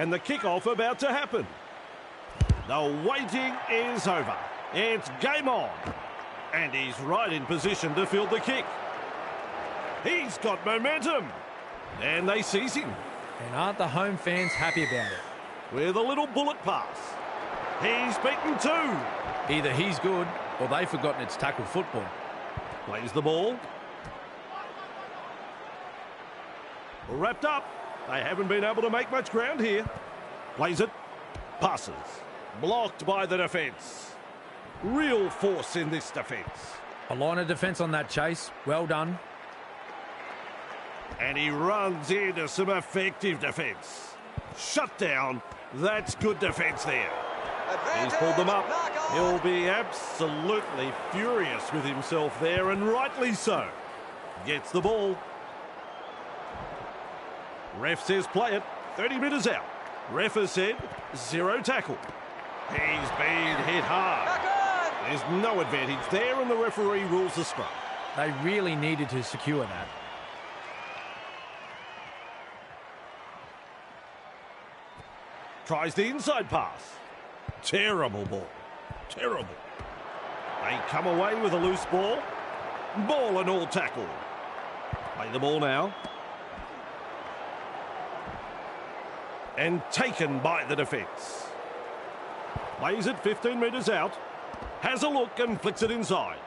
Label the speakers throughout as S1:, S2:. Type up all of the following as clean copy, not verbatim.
S1: And the kickoff about to happen. The waiting is over. It's game on. And he's right in position to field the kick. He's got momentum. And they seize him.
S2: And aren't the home fans happy about it?
S1: With a little bullet pass. He's beaten two.
S2: Either he's good or they've forgotten it's tackle football.
S1: Plays the ball. Wrapped up. They haven't been able to make much ground here. Plays it. Passes. Blocked by the defence. Real force in this defence.
S2: A line of defence on that chase. Well done.
S1: And he runs into some effective defence. Shut down. That's good defence there. He's pulled them up. He'll be absolutely furious with himself there, and rightly so. Gets the ball. Ref says play it. 30 metres out. Ref has said zero tackle. He's been hit hard. There's no advantage there, and the referee rules the scrum.
S2: They really needed to secure that.
S1: Tries the inside pass. Terrible ball. Terrible. They come away with a loose ball. Ball and all tackle. Play the ball now. And taken by the defence. Plays it 15 metres out. Has a look and flicks it inside.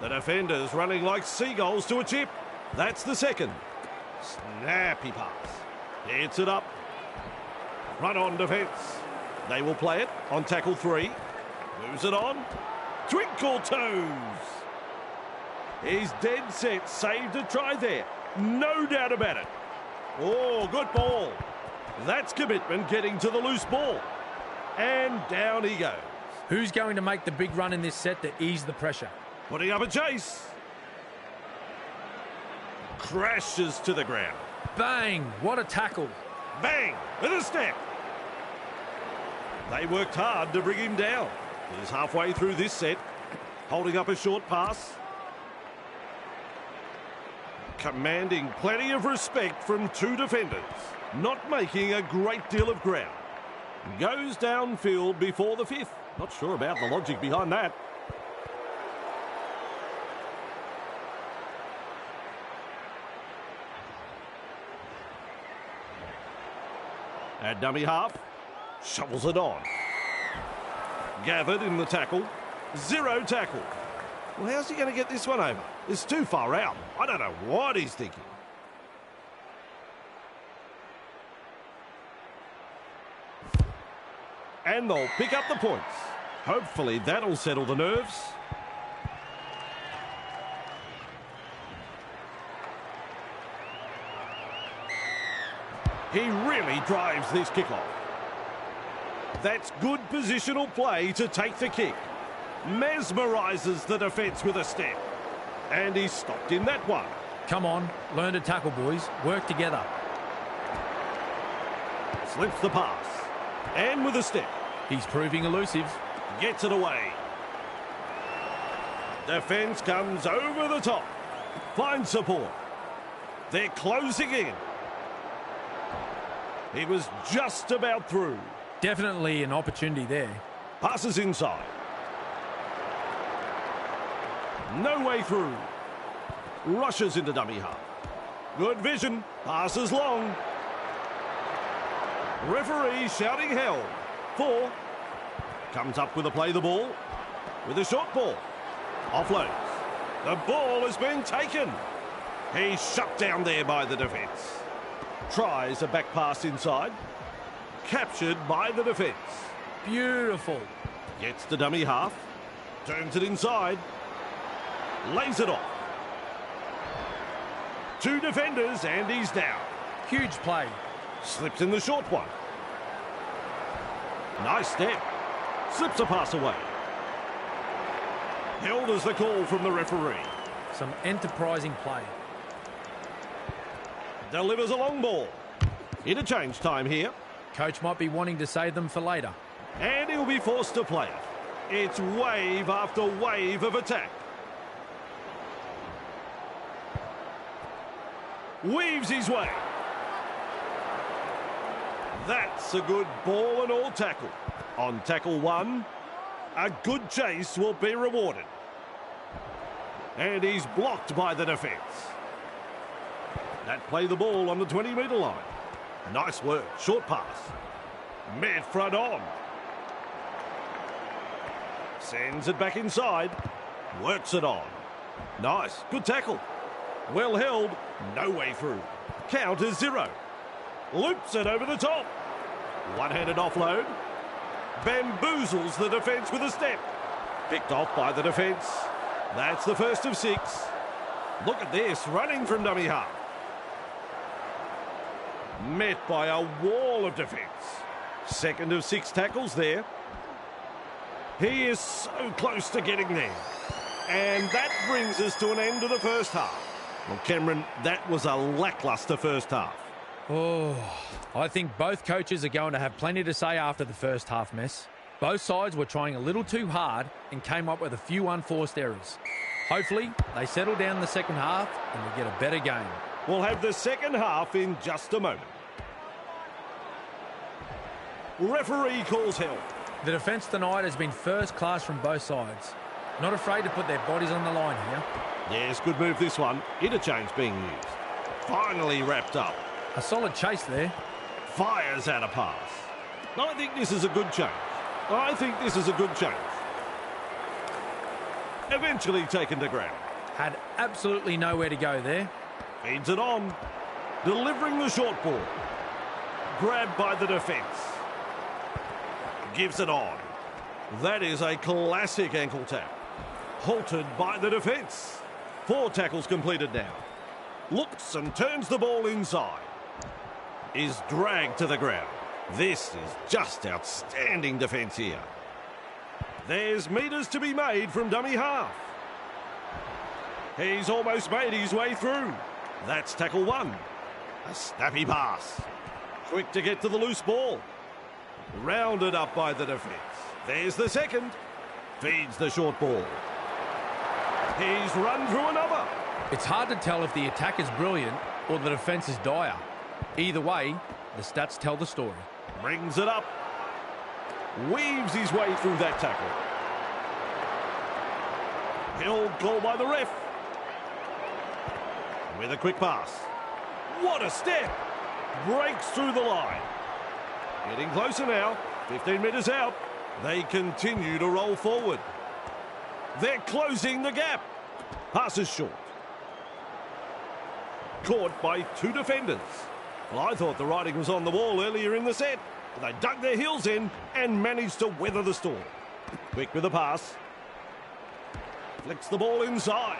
S1: The defenders running like seagulls to a chip. That's the second. Snappy pass. Hits it up. Run on defence. They will play it on tackle 3. Moves it on. Twinkle toes. He's dead set. Saved a try there. No doubt about it. Oh, good ball. That's commitment getting to the loose ball. And down he goes.
S2: Who's going to make the big run in this set to ease the pressure?
S1: Putting up a chase. Crashes to the ground.
S2: Bang! What a tackle.
S1: Bang! With a step. They worked hard to bring him down. He's halfway through this set. Holding up a short pass. Commanding plenty of respect from two defenders. Not making a great deal of ground. Goes downfield before the 5th. Not sure about the logic behind that. At dummy half. Shovels it on. Gathered in the tackle. Zero tackle. Well, how's he going to get this one over? It's too far out. I don't know what he's thinking. And they'll pick up the points. Hopefully that'll settle the nerves. He really drives this kickoff. That's good positional play to take the kick. Mesmerises the defence with a step. And he's stopped in that one.
S2: Come on, learn to tackle, boys. Work together.
S1: Slips the pass. And with a step.
S2: He's proving elusive.
S1: Gets it away. Defence comes over the top. Finds support. They're closing in. He was just about through.
S2: Definitely an opportunity there.
S1: Passes inside. No way through. Rushes into dummy half. Good vision. Passes long. Referee shouting hell. 4. Comes up with a play the ball. With a short ball. Offloads. The ball has been taken. He's shut down there by the defence. Tries a back pass inside. Captured by the defence.
S2: Beautiful.
S1: Gets the dummy half. Turns it inside. Lays it off. 2 defenders and he's down.
S2: Huge play.
S1: Slips in the short one. Nice step. Slips a pass away. Held as the call from the referee.
S2: Some enterprising play.
S1: Delivers a long ball. Interchange time here.
S2: Coach might be wanting to save them for later.
S1: And he'll be forced to play it. It's wave after wave of attack. Weaves his way. That's a good ball and all tackle. On tackle one, a good chase will be rewarded. And he's blocked by the defence. That play the ball on the 20-metre line. Nice work. Short pass. Met front on. Sends it back inside. Works it on. Nice. Good tackle. Well held. No way through. Count is 0. Loops it over the top. One-handed offload. Bamboozles the defence with a step. Picked off by the defence. That's the first of 6. Look at this. Running from dummy half. Met by a wall of defence. Second of 6 tackles there. He is so close to getting there. And that brings us to an end of the first half. Well, Cameron, that was a lacklustre first half.
S2: Oh, I think both coaches are going to have plenty to say after the first half mess. Both sides were trying a little too hard and came up with a few unforced errors. Hopefully, they settle down in the second half and we get a better game.
S1: We'll have the second half in just a moment. Referee calls help.
S2: The defence tonight has been first class from both sides. Not afraid to put their bodies on the line here.
S1: Yes, good move this one. Interchange being used. Finally wrapped up.
S2: A solid chase there.
S1: Fires out a pass. I think this is a good change. I think this is a good change. Eventually taken to ground.
S2: Had absolutely nowhere to go there.
S1: Feeds it on. Delivering the short ball. Grabbed by the defence. Gives it on. That is a classic ankle tap. Halted by the defence. 4 tackles completed now. Looks and turns the ball inside. Is dragged to the ground. This is just outstanding defence here. There's metres to be made from dummy half. He's almost made his way through. That's tackle 1. A snappy pass. Quick to get to the loose ball. Rounded up by the defence. There's the second. Feeds the short ball. He's run through another.
S2: It's hard to tell if the attack is brilliant or the defence is dire. Either way, the stats tell the story.
S1: Brings it up. Weaves his way through that tackle. Held goal by the ref. With a quick pass. What a step. Breaks through the line. Getting closer now. 15 metres out. They continue to roll forward. They're closing the gap. Pass is short. Caught by 2 defenders. Well, I thought the writing was on the wall earlier in the set. They dug their heels in and managed to weather the storm. Quick with the pass. Flicks the ball inside.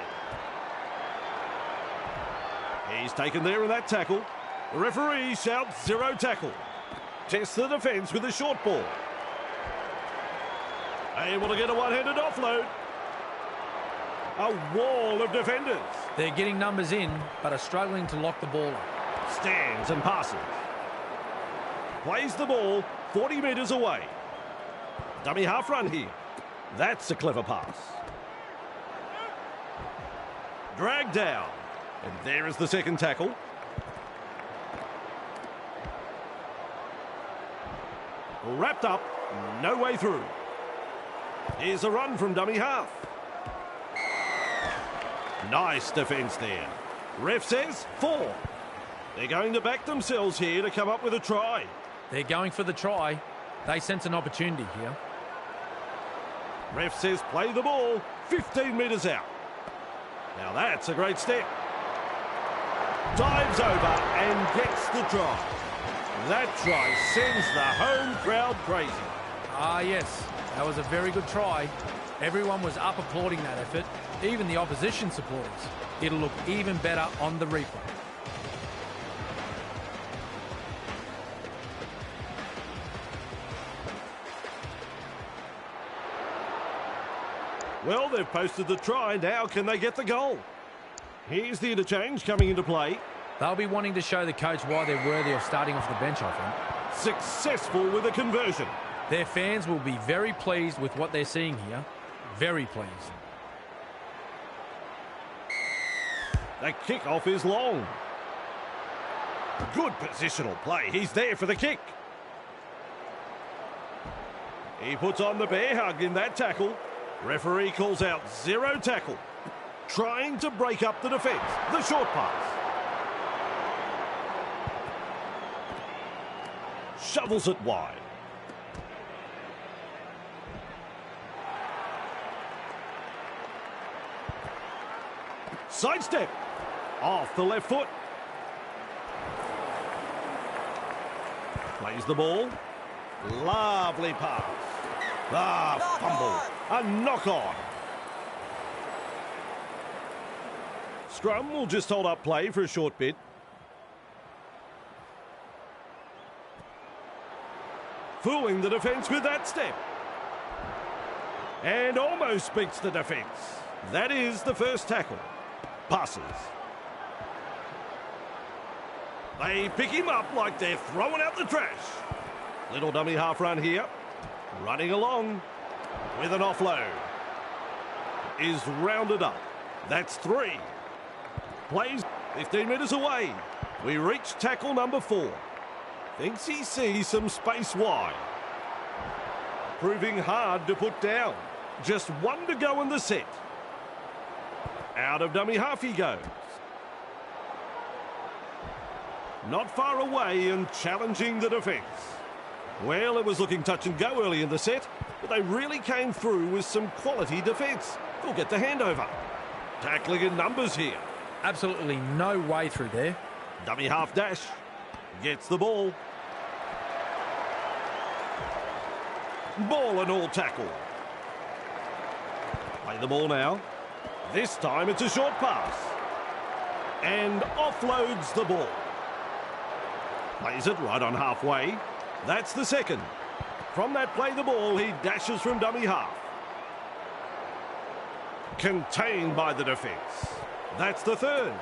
S1: He's taken there in that tackle. The referee shouts 0 tackle. Tests the defence with a short ball. Able to get a one-handed offload. A wall of defenders.
S2: They're getting numbers in, but are struggling to lock the ball up.
S1: Stands and passes. Plays the ball 40 metres away. Dummy half run here. That's a clever pass. Dragged down. And there is the second tackle. Wrapped up. No way through. Here's a run from dummy half. Nice defence there. Ref says 4. They're going to back themselves here to come up with a try.
S2: They're going for the try. They sense an opportunity here.
S1: Ref says play the ball 15 metres out. Now that's a great step. Dives over and gets the try. That try sends the home crowd crazy.
S2: Ah, yes. That was a very good try. Everyone was up applauding that effort, even the opposition supporters. It'll look even better on the replay.
S1: Well, they've posted the try. Now can they get the goal? Here's the interchange coming into play.
S2: They'll be wanting to show the coach why they're worthy of starting off the bench, I think.
S1: Successful with a conversion.
S2: Their fans will be very pleased with what they're seeing here. Very pleased.
S1: The kickoff is long. Good positional play. He's there for the kick. He puts on the bear hug in that tackle. Referee calls out zero tackle. Trying to break up the defence. The short pass. Shovels it wide. Sidestep. Off the left foot. Plays the ball. Lovely pass. Fumble. A knock on. Scrum will just hold up play for a short bit. Fooling the defence with that step. And almost beats the defence. That is the first tackle. Passes. They pick him up like they're throwing out the trash. Little dummy half run here. Running along with an offload. Is rounded up. That's 3. Plays 15 metres away. We reach tackle number 4. Thinks he sees some space wide. Proving hard to put down. Just 1 to go in the set. Out of dummy half he goes. Not far away and challenging the defence. Well, it was looking touch and go early in the set, but they really came through with some quality defence. They'll get the handover. Tackling in numbers here.
S2: Absolutely no way through there.
S1: Dummy half dash. Gets the ball. Ball and all tackle. Play the ball now. This time it's a short pass. And offloads the ball. Plays it right on halfway. That's the second. From that play the ball, he dashes from dummy half. Contained by the defence. That's the third.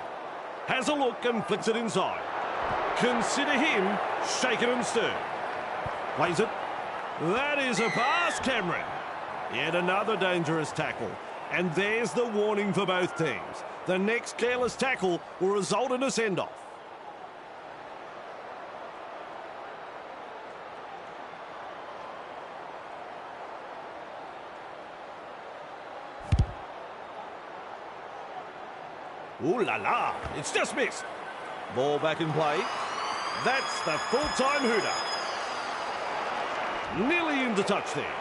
S1: Has a look and flicks it inside. Consider him shaken and stirred. Plays it. That is a pass, Cameron. Yet another dangerous tackle. And there's the warning for both teams. The next careless tackle will result in a send-off. Ooh la la, it's just missed. Ball back in play. That's the full-time hooter. Nearly into touch there.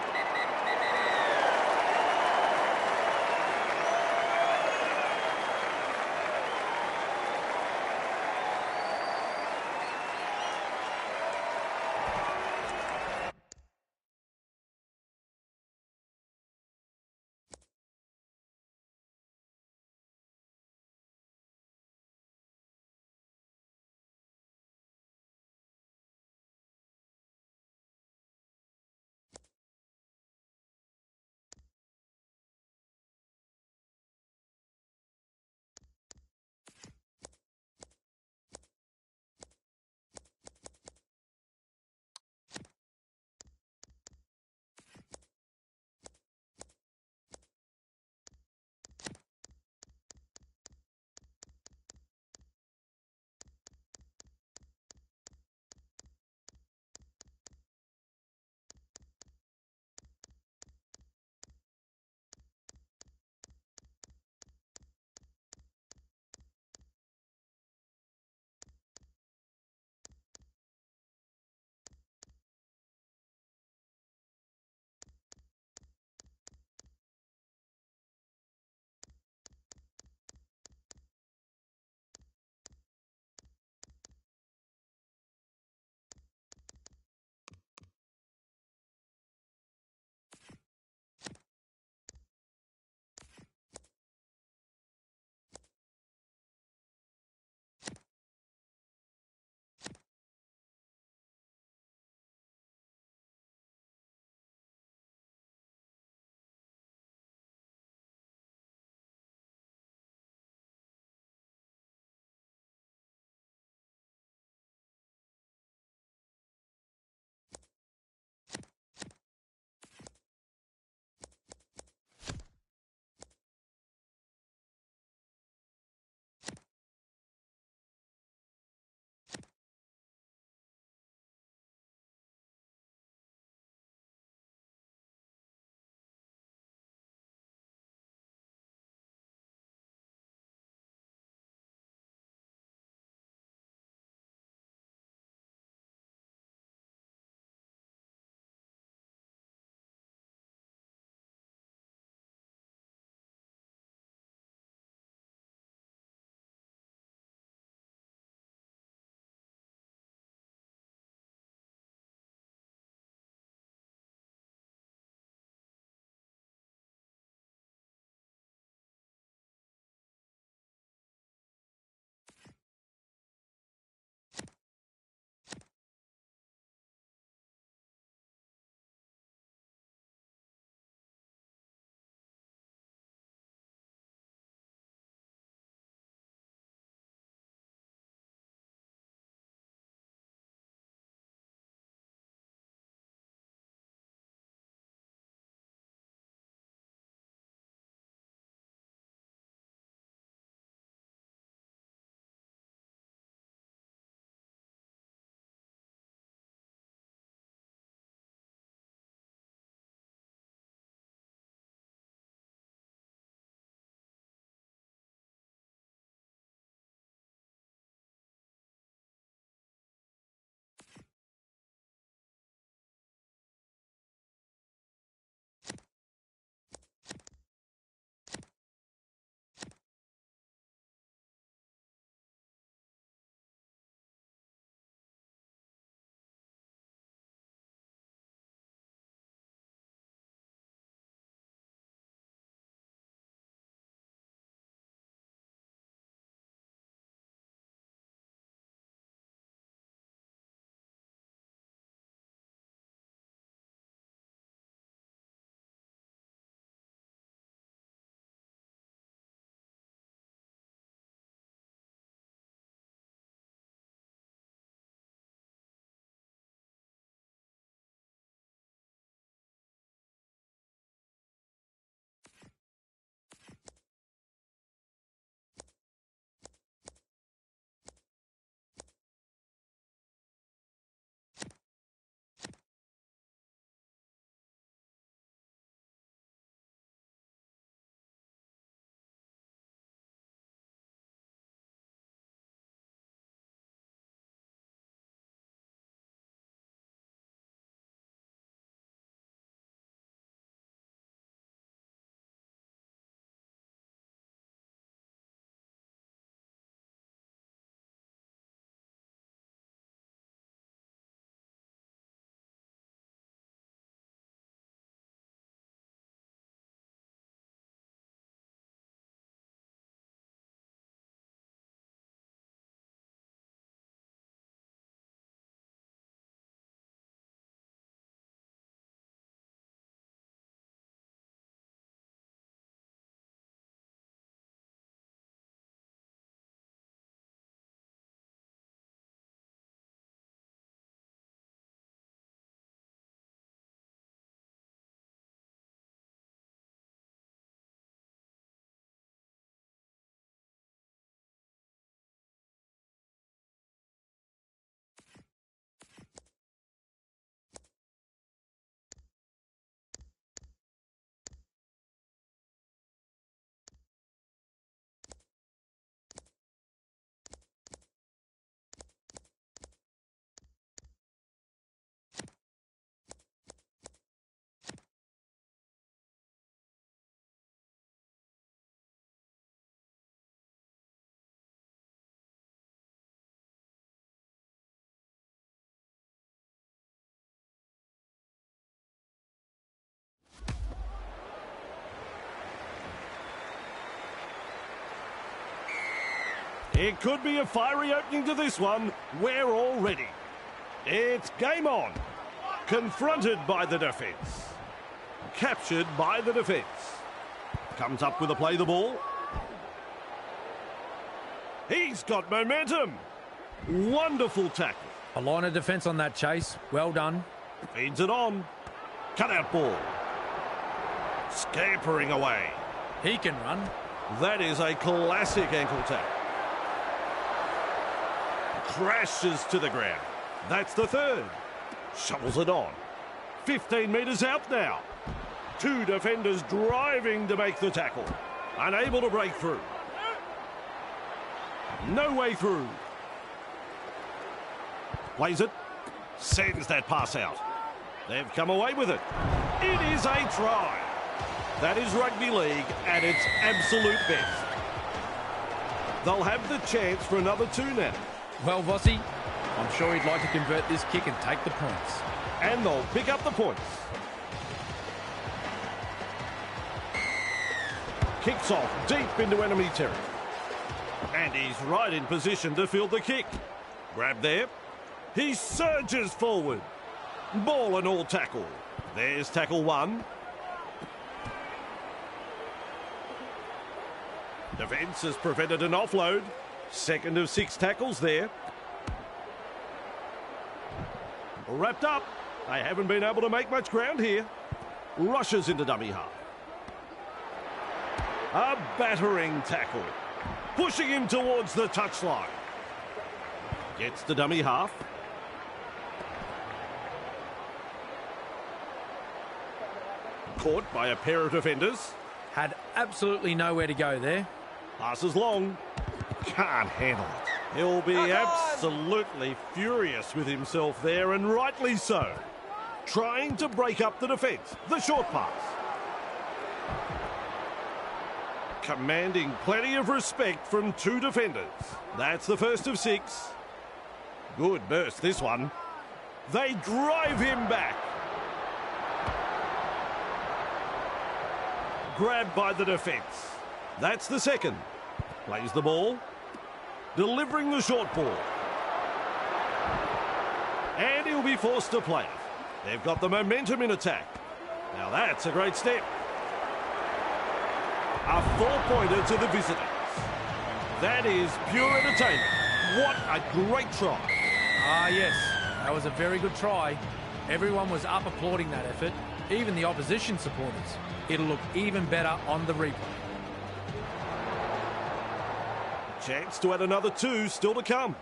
S1: It could be a fiery opening to this one. We're all ready. It's game on. Confronted by the defence. Captured by the defence. Comes up with a play the ball. He's got momentum. Wonderful tackle.
S2: A line of defence on that chase. Well done.
S1: Feeds it on. Cut out ball. Scampering away.
S2: He can run.
S1: That is a classic ankle tap. Crashes to the ground. That's the third. Shovels it on. 15 metres out now. Two defenders driving to make the tackle. Unable to break through. No way through. Plays it. Sends that pass out. They've come away with it. It is a try. That is rugby league at its absolute best. They'll have the chance for another two now.
S2: Well, Vossi, I'm sure he'd like to convert this kick and take the points.
S1: And they'll pick up the points. Kicks off deep into enemy territory. And he's right in position to field the kick. Grab there. He surges forward. Ball and all tackle. There's tackle one. Defence has prevented an offload. Second of 6 tackles there. Wrapped up. They haven't been able to make much ground here. Rushes into dummy half. A battering tackle. Pushing him towards the touchline. Gets the dummy half. Caught by a pair of defenders.
S2: Had absolutely nowhere to go there.
S1: Passes long. Can't handle it. He'll be absolutely furious with himself there, and rightly so. Trying to break up the defence. The short pass. Commanding plenty of respect from two defenders. That's the first of 6. Good burst, this one. They drive him back. Grabbed by the defence. That's the second. Plays the ball. Delivering the short ball. And he'll be forced to play it. They've got the momentum in attack. Now that's a great step. A 4-pointer to the visitors. That is pure entertainment. What a great try.
S2: Ah, yes. That was a very good try. Everyone was up applauding that effort. Even the opposition supporters. It'll look even better on the replay.
S1: Chance to add another 2 still to come.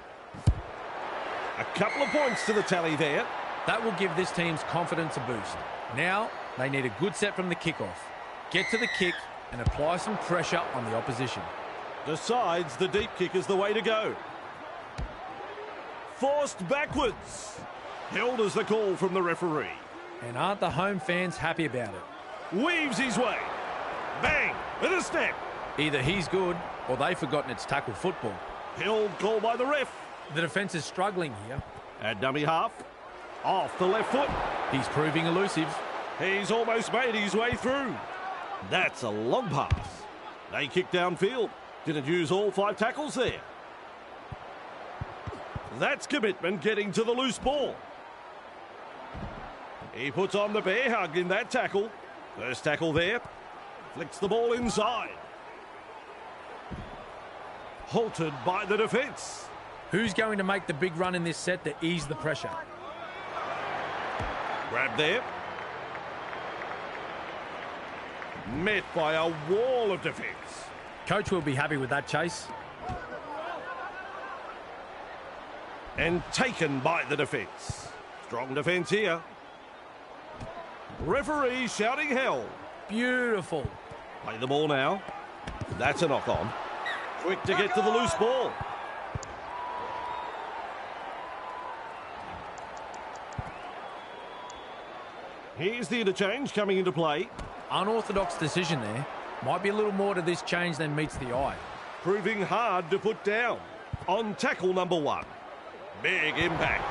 S1: A couple of points to the tally there.
S2: That will give this team's confidence a boost. Now, they need a good set from the kickoff. Get to the kick and apply some pressure on the opposition.
S1: Decides the deep kick is the way to go. Forced backwards. Held as the call from the referee.
S2: And aren't the home fans happy about it?
S1: Weaves his way. Bang! With a step.
S2: Either he's good or they've forgotten it's tackle football.
S1: Held call by the ref.
S2: The defence is struggling here.
S1: At dummy half. Off the left foot.
S2: He's proving elusive.
S1: He's almost made his way through. That's a long pass. They kick downfield. Didn't use all 5 tackles there. That's commitment getting to the loose ball. He puts on the bear hug in that tackle. First tackle there. Flicks the ball inside. Halted by the defence.
S2: Who's going to make the big run in this set to ease the pressure?
S1: Grab there. Met by a wall of defence.
S2: Coach will be happy with that chase.
S1: And taken by the defence. Strong defence here. Referee shouting hell.
S2: Beautiful.
S1: Play the ball now. That's a knock on. Quick to get to the loose ball. Here's the interchange coming into play.
S2: Unorthodox decision there. Might be a little more to this change than meets the eye.
S1: Proving hard to put down. On tackle number 1. Big impact.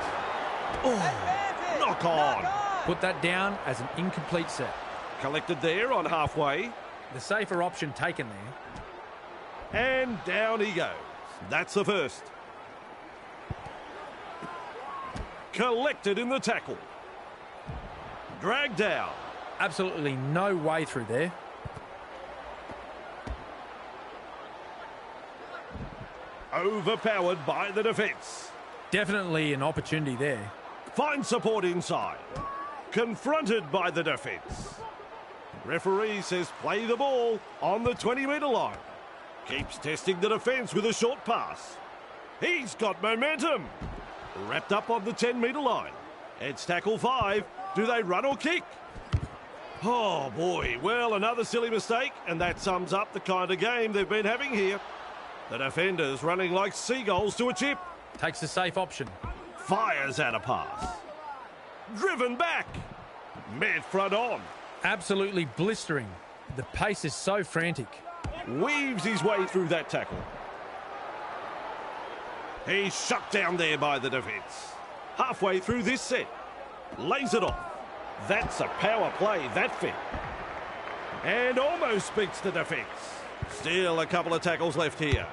S1: Oh, knock on.
S2: Put that down as an incomplete set.
S1: Collected there on halfway.
S2: The safer option taken there.
S1: And down he goes. That's the first. Collected in the tackle. Dragged down.
S2: Absolutely no way through there.
S1: Overpowered by the defence.
S2: Definitely an opportunity there.
S1: Finds support inside. Confronted by the defence. Referee says play the ball on the 20-metre line. Keeps testing the defence with a short pass. He's got momentum. Wrapped up on the 10-metre line. It's tackle 5. Do they run or kick? Oh, boy. Well, another silly mistake, and that sums up the kind of game they've been having here. The defenders running like seagulls to a chip.
S2: Takes the safe option.
S1: Fires out a pass. Driven back. Met front on.
S2: Absolutely blistering. The pace is so frantic.
S1: Weaves his way through that tackle. He's shut down there by the defence. Halfway through this set. Lays it off. That's a power play, that fit. And almost beats the defence. Still a couple of tackles left here.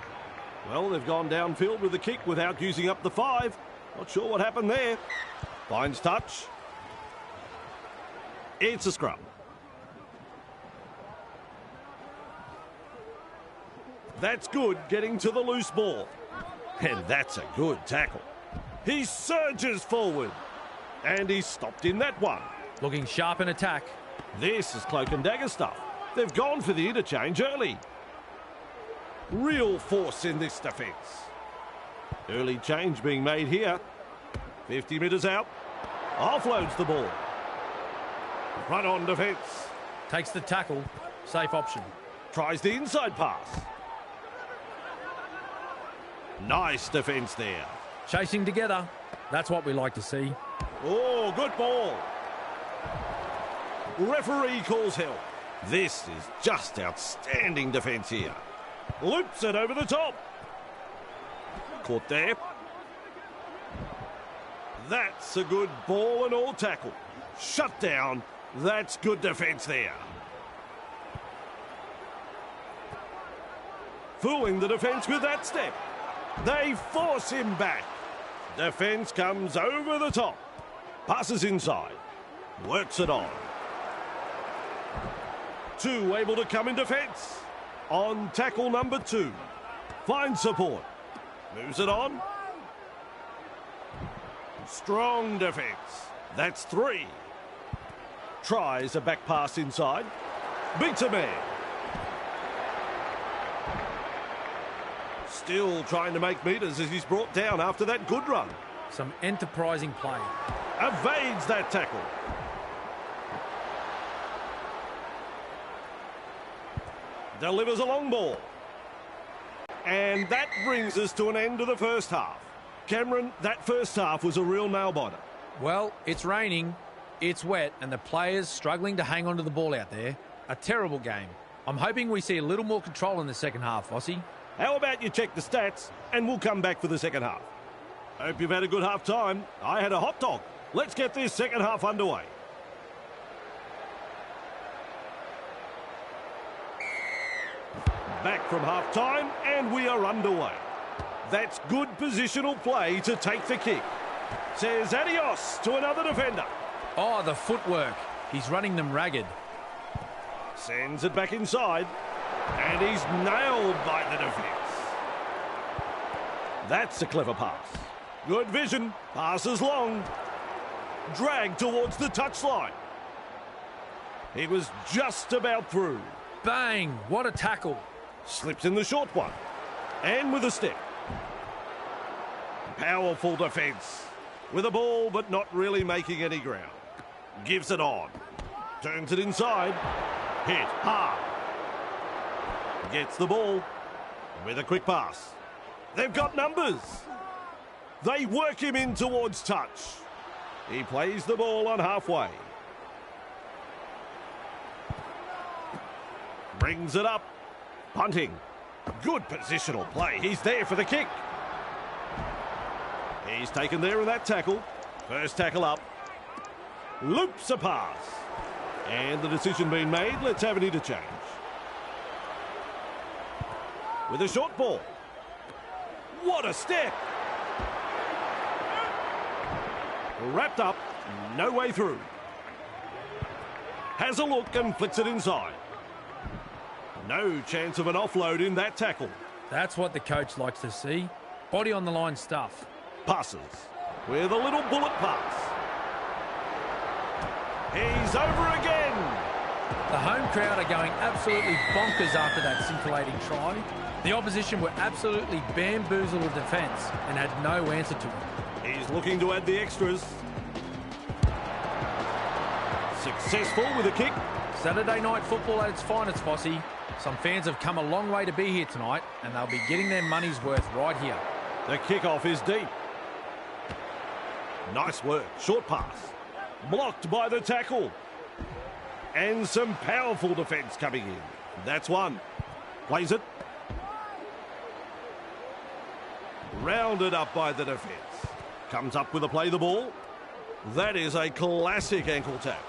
S1: Well, they've gone downfield with the kick without using up the 5. Not sure what happened there. Finds touch. It's a scrum. That's good, getting to the loose ball. And that's a good tackle. He surges forward. And he's stopped in that one.
S2: Looking sharp in attack.
S1: This is cloak and dagger stuff. They've gone for the interchange early. Real force in this defence. Early change being made here. 50 metres out. Offloads the ball. Run on defence.
S2: Takes the tackle. Safe option.
S1: Tries the inside pass. Nice defence there.
S2: Chasing together. That's what we like to see.
S1: Oh, good ball. Referee calls help. This is just outstanding defence here. Loops it over the top. Caught there. That's a good ball and all tackle. Shut down. That's good defence there. Fooling the defence with that step. They force him back. Defence comes over the top. Passes inside. Works it on. 2 able to come in defence. On tackle number 2. Finds support. Moves it on. Strong defence. That's 3. Tries a back pass inside. Beats a man. Still trying to make metres as he's brought down after that good run.
S2: Some enterprising play.
S1: Evades that tackle. Delivers a long ball. And that brings us to an end of the first half. Cameron, that first half was a real nail-biter.
S2: Well, it's raining, it's wet, and the players struggling to hang on to the ball out there. A terrible game. I'm hoping we see a little more control in the second half, Vossi.
S1: How about you check the stats, and we'll come back for the second half. Hope you've had a good half time. I had a hot dog. Let's get this second half underway. Back from half time, and we are underway. That's good positional play to take the kick. Says adios to another defender.
S2: Oh, the footwork. He's running them ragged.
S1: Sends it back inside. And he's nailed by the defence. That's a clever pass. Good vision. Passes long. Dragged towards the touchline. He was just about through.
S2: Bang! What a tackle.
S1: Slips in the short one. And with a step. Powerful defence. With a ball, but not really making any ground. Gives it on. Turns it inside. Hit hard. Gets the ball with a quick pass. They've got numbers. They work him in towards touch. He plays the ball on halfway. Brings it up. Punting. Good positional play. He's there for the kick. He's taken there in that tackle. First tackle up. Loops a pass. And the decision being made. Let's have an interchange. With a short ball. What a step! Wrapped up, no way through. Has a look and flicks it inside. No chance of an offload in that tackle.
S2: That's what the coach likes to see. Body on the line stuff.
S1: Passes with a little bullet pass. He's over again.
S2: The home crowd are going absolutely bonkers after that scintillating try. The opposition were absolutely bamboozled with defence and had no answer to it.
S1: He's looking to add the extras. Successful with a kick.
S2: Saturday night football at its finest, Fossey. Some fans have come a long way to be here tonight, and they'll be getting their money's worth right here.
S1: The kickoff is deep. Nice work. Short pass. Blocked by the tackle. And some powerful defence coming in. That's one. Plays it. Rounded up by the defence. Comes up with a play the ball. That is a classic ankle tap.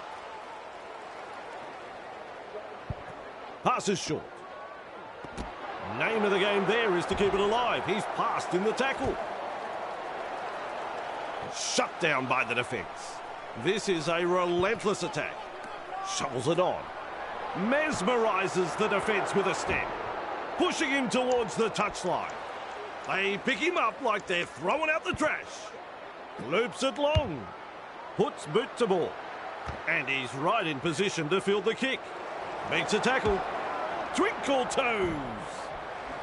S1: Pass is short. Name of the game there is to keep it alive. He's passed in the tackle. Shut down by the defence. This is a relentless attack. Shovels it on. Mesmerises the defence with a step. Pushing him towards the touchline. They pick him up like they're throwing out the trash. Loops it long. Puts boot to ball. And he's right in position to field the kick. Makes a tackle. Twinkle toes.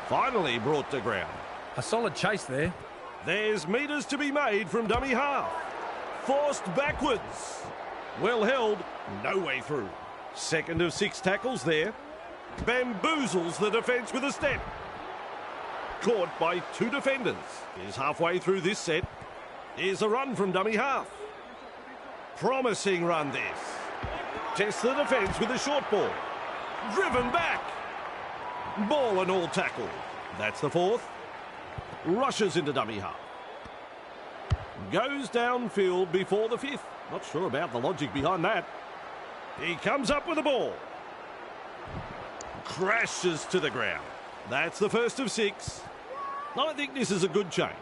S1: Finally brought to ground.
S2: A solid chase there.
S1: There's metres to be made from dummy half. Forced backwards. Well held. No way through. Second of 6 tackles there. Bamboozles the defence with a step. Caught by 2 defenders. Is halfway through this set. Here's a run from dummy half. Promising run this. Tests the defence with a short ball. Driven back. Ball and all tackle. That's the 4th. Rushes into dummy half. Goes downfield before the 5th. Not sure about the logic behind that. He comes up with the ball. Crashes to the ground. That's the first of 6. I think this is a good change.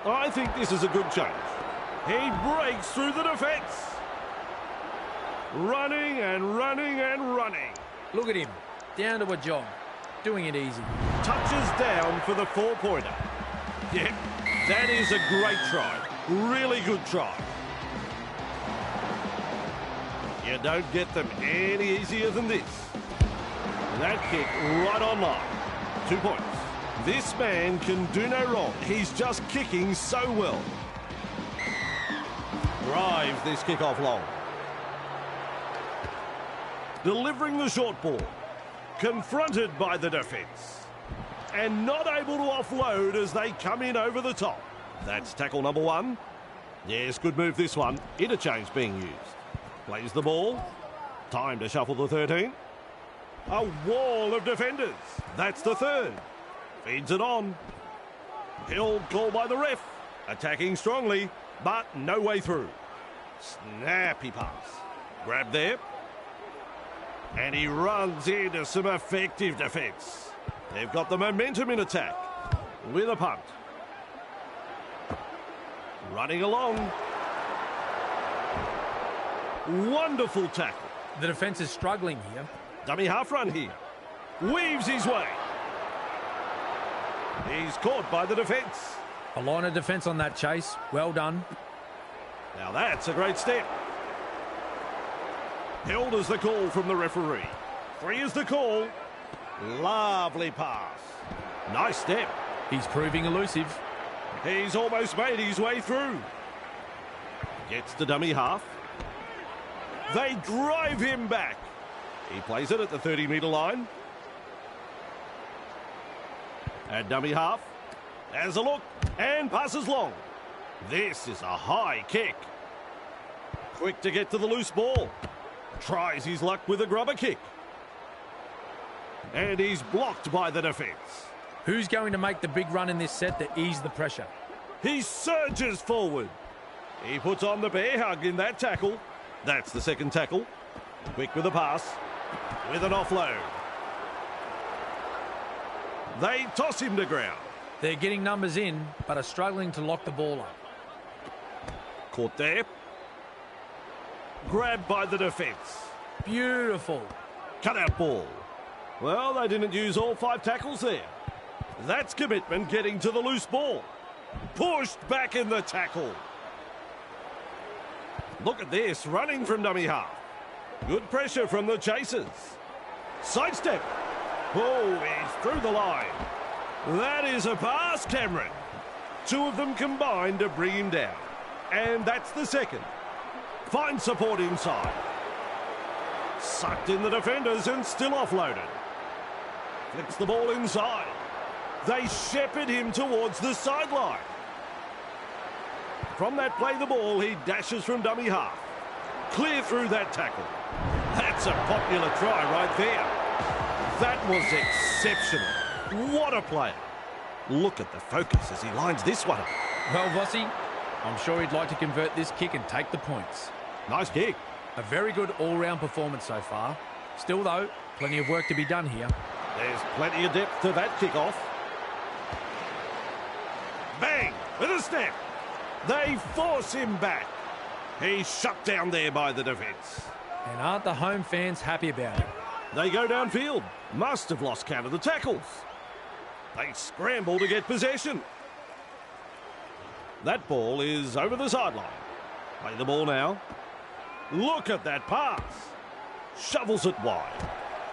S1: I think this is a good change. He breaks through the defence. Running and running and running.
S2: Look at him. Down to a jog. Doing it easy.
S1: Touches down for the 4-pointer. Yep, that is a great try. Really good try. You don't get them any easier than this. That kick right on line. 2 points. This man can do no wrong. He's just kicking so well. Drives this kick off long. Delivering the short ball. Confronted by the defence. And not able to offload as they come in over the top. That's tackle number 1. Yes, good move this one. Interchange being used. Plays the ball. Time to shuffle the 13. A wall of defenders. That's the 3rd. Feeds it on. Held call by the ref. Attacking strongly, but no way through. Snappy pass. Grab there. And he runs into some effective defence. They've got the momentum in attack. With a punt. Running along. Wonderful tackle.
S2: The defence is struggling here.
S1: Dummy half run here. Weaves his way. He's caught by the defence.
S2: A line of defence on that chase. Well done.
S1: Now that's a great step. Held as the call from the referee. 3 is the call. Lovely pass. Nice step.
S2: He's proving elusive.
S1: He's almost made his way through. Gets to dummy half. They drive him back. He plays it at the 30-metre line. At dummy half. Has a look and passes long. This is a high kick. Quick to get to the loose ball. Tries his luck with a grubber kick. And he's blocked by the defence.
S2: Who's going to make the big run in this set to ease the pressure?
S1: He surges forward. He puts on the bear hug in that tackle. That's the 2nd tackle. Quick with a pass. With an offload. They toss him to ground.
S2: They're getting numbers in, but are struggling to lock the ball up.
S1: Caught there. Grabbed by the defence.
S2: Beautiful.
S1: Cut out ball. Well, they didn't use all 5 tackles there. That's commitment getting to the loose ball. Pushed back in the tackle. Look at this, running from dummy half. Good pressure from the chasers. Sidestep. Oh, he's through the line. That is a pass, Cameron. 2 of them combined to bring him down. And that's the second. Fine support inside. Sucked in the defenders and still offloaded. Flicks the ball inside. They shepherd him towards the sideline. From that play the ball, he dashes from dummy half. Clear through that tackle. That's a popular try right there. That was exceptional. What a player. Look at the focus as he lines this one up.
S2: Well, Vossi, I'm sure he'd like to convert this kick and take the points.
S1: Nice kick.
S2: A very good all-round performance so far. Still, though, plenty of work to be done here.
S1: There's plenty of depth to that kick-off. Bang! With a step. They force him back. He's shut down there by the defence.
S2: And aren't the home fans happy about it?
S1: They go downfield. Must have lost count of the tackles. They scramble to get possession. That ball is over the sideline. Play the ball now. Look at that pass. Shovels it wide.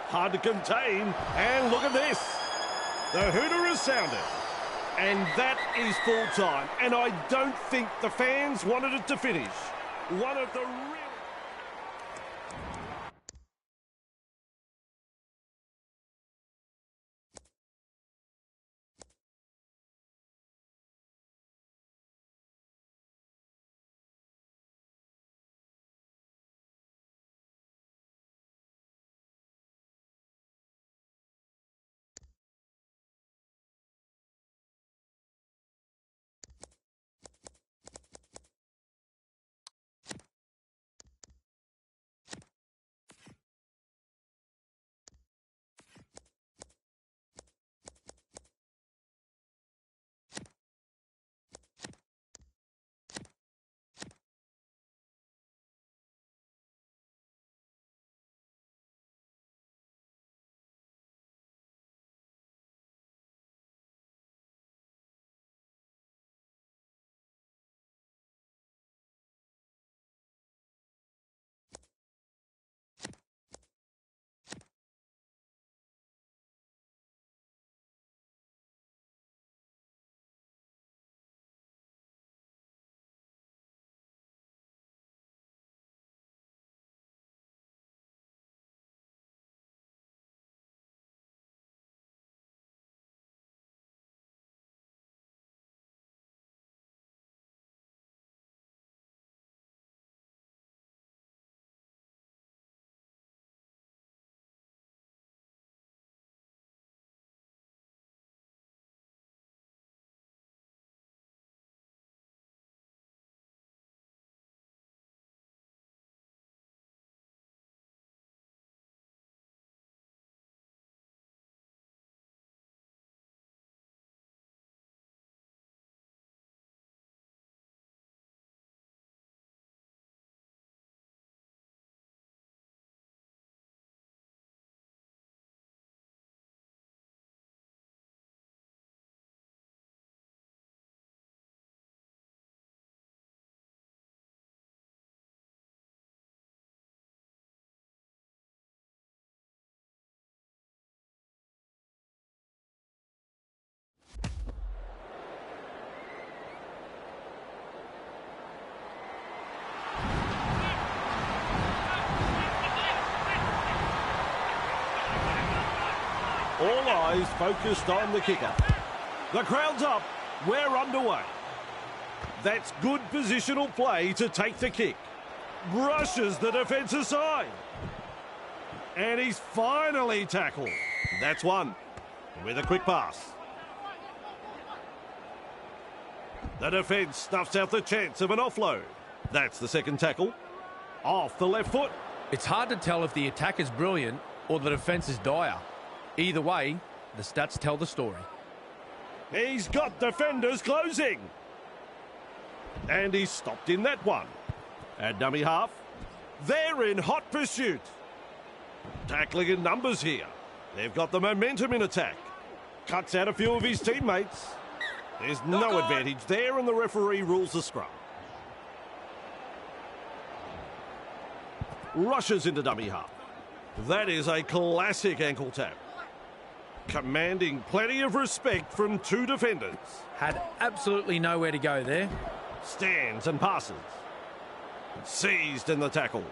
S1: Hard to contain. And look at this. The hooter has sounded. And that is full time. And I don't think the fans wanted it to finish. One of the real... All eyes focused on the kicker. The crowd's up. We're underway. That's good positional play to take the kick. Brushes the defence aside. And he's finally tackled. That's one. With a quick pass. The defence snuffs out the chance of an offload. That's the second tackle. Off the left foot.
S2: It's hard to tell if the attack is brilliant or the defence is dire. Either way, the stats tell the story.
S1: He's got defenders closing. And he's stopped in that one. At dummy half. They're in hot pursuit. Tackling in numbers here. They've got the momentum in attack. Cuts out a few of his teammates. There's no advantage there, and the referee rules the scrum. Rushes into dummy half. That is a classic ankle tap. Commanding plenty of respect from two defenders.
S2: Had absolutely nowhere to go there.
S1: Stands and passes. Seized in the tackle.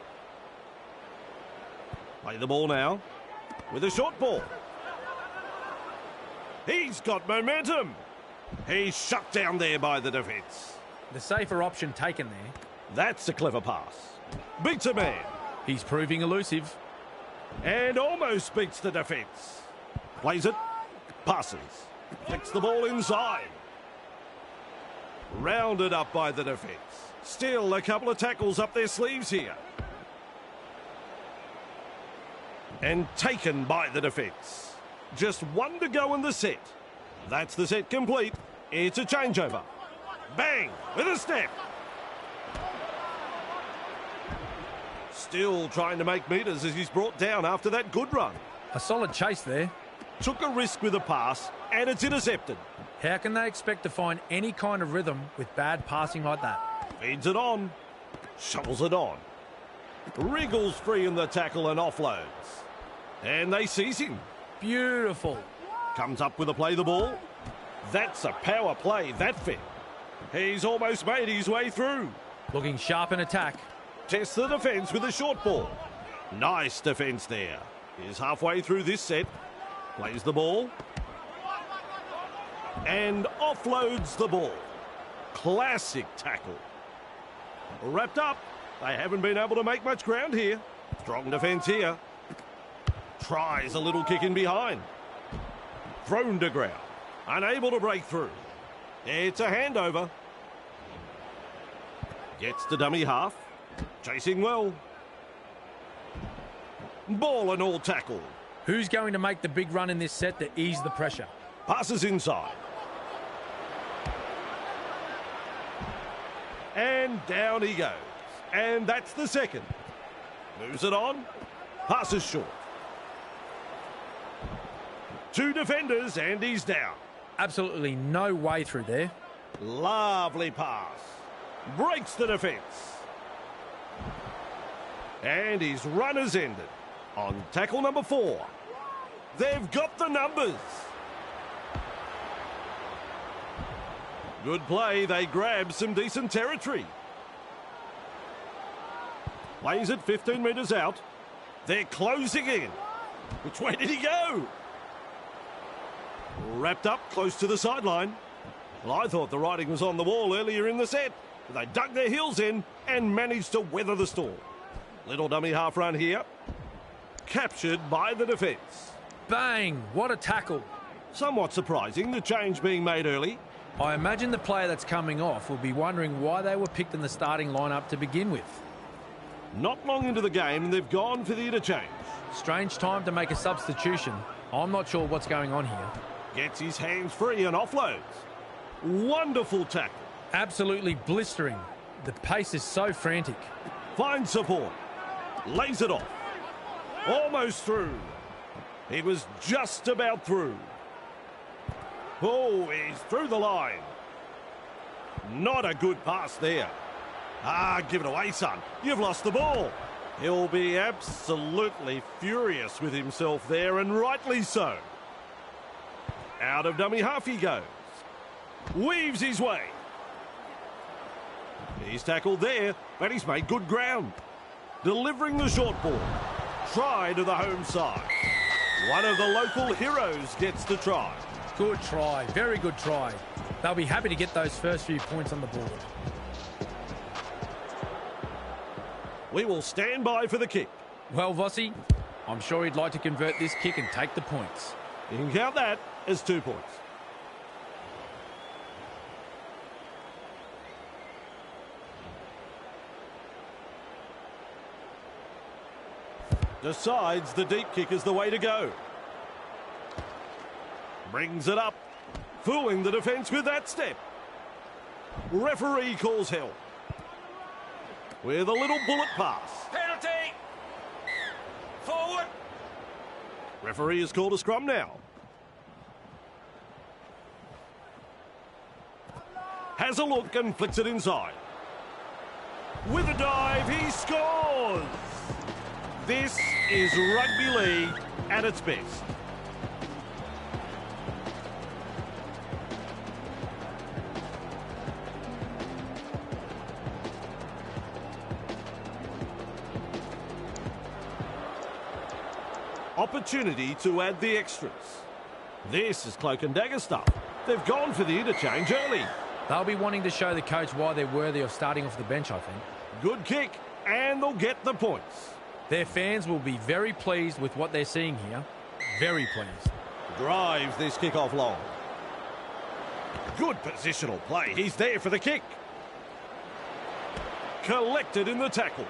S1: Play the ball now with a short ball. He's got momentum. He's shut down there by the defence.
S2: The safer option taken there.
S1: That's a clever pass. Beats a man.
S2: He's proving elusive.
S1: And almost beats the defence. Plays it. Passes. Flicks the ball inside. Rounded up by the defence. Still a couple of tackles up their sleeves here. And taken by the defence. Just one to go in the set. That's the set complete. It's a changeover. Bang! With a step. Still trying to make metres as he's brought down after that good run.
S2: A solid chase there.
S1: Took a risk with a pass, and it's intercepted.
S2: How can they expect to find any kind of rhythm with bad passing like that?
S1: Feeds it on. Shovels it on. Wriggles free in the tackle and offloads. And they seize him.
S2: Beautiful.
S1: Comes up with a play the ball. That's a power play, that fit. He's almost made his way through.
S2: Looking sharp in attack.
S1: Tests the defence with a short ball. Nice defence there. He's halfway through this set. Plays the ball. And offloads the ball. Classic tackle. Wrapped up. They haven't been able to make much ground here. Strong defence here. Tries a little kick in behind. Thrown to ground. Unable to break through. It's a handover. Gets to dummy half. Chasing well. Ball and all tackle.
S2: Who's going to make the big run in this set to ease the pressure?
S1: Passes inside. And down he goes. And that's the second. Moves it on. Passes short. Two defenders and he's down.
S2: Absolutely no way through there.
S1: Lovely pass. Breaks the defence. And his run has ended. On tackle number 4. They've got the numbers. Good play. They grab some decent territory. Plays it 15 metres out. They're closing in. Which way did he go? Wrapped up close to the sideline. Well, I thought the writing was on the wall earlier in the set. But they dug their heels in and managed to weather the storm. Little dummy half run here. Captured by the defence.
S2: Bang! What a tackle.
S1: Somewhat surprising, the change being made early.
S2: I imagine the player that's coming off will be wondering why they were picked in the starting lineup to begin with.
S1: Not long into the game and they've gone for the interchange.
S2: Strange time to make a substitution. I'm not sure what's going on here.
S1: Gets his hands free and offloads. Wonderful tackle.
S2: Absolutely blistering. The pace is so frantic.
S1: Finds support. Lays it off. Almost through. He was just about through. Oh, he's through the line. Not a good pass there. Give it away, son. You've lost the ball. He'll be absolutely furious with himself there, and rightly so. Out of dummy half he goes. Weaves his way. He's tackled there, but he's made good ground. Delivering the short ball. Try to the home side. One of the local heroes gets the try.
S2: Good try. Very good try. They'll be happy to get those first few points on the board.
S1: We will stand by for the kick.
S2: Well, Vossi, I'm sure he'd like to convert this kick and take the points.
S1: You can count that as 2 points. Decides the deep kick is the way to go. Brings it up. fooling the defence with that step. Referee calls help. With a little bullet pass.
S3: Penalty! Forward!
S1: Referee has called a scrum now. Has a look and flicks it inside. With a dive, he scores! This is rugby league at its best. Opportunity to add the extras. This is cloak and dagger stuff. They've gone for the interchange early.
S2: They'll be wanting to show the coach why they're worthy of starting off the bench, I think.
S1: Good kick, and they'll get the points.
S2: Their fans will be very pleased with what they're seeing here. Very pleased.
S1: Drives this kick off long. Good positional play. He's there for the kick. Collected in the tackle.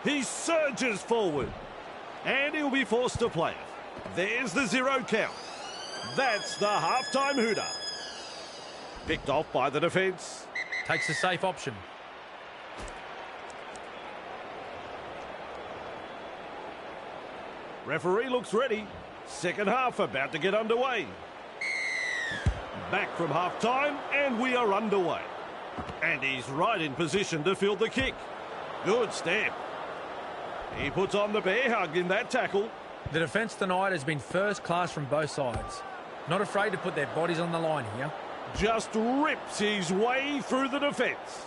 S1: He surges forward. And he'll be forced to play it. There's the 0 count. That's the half-time hooter. Picked off by the defence.
S2: Takes the safe option.
S1: Referee looks ready. Second half about to get underway. Back from half-time and we are underway. And he's right in position to field the kick. Good step. He puts on the bear hug in that tackle.
S2: The defence tonight has been first class from both sides. Not afraid to put their bodies on the line here.
S1: Just rips his way through the defence.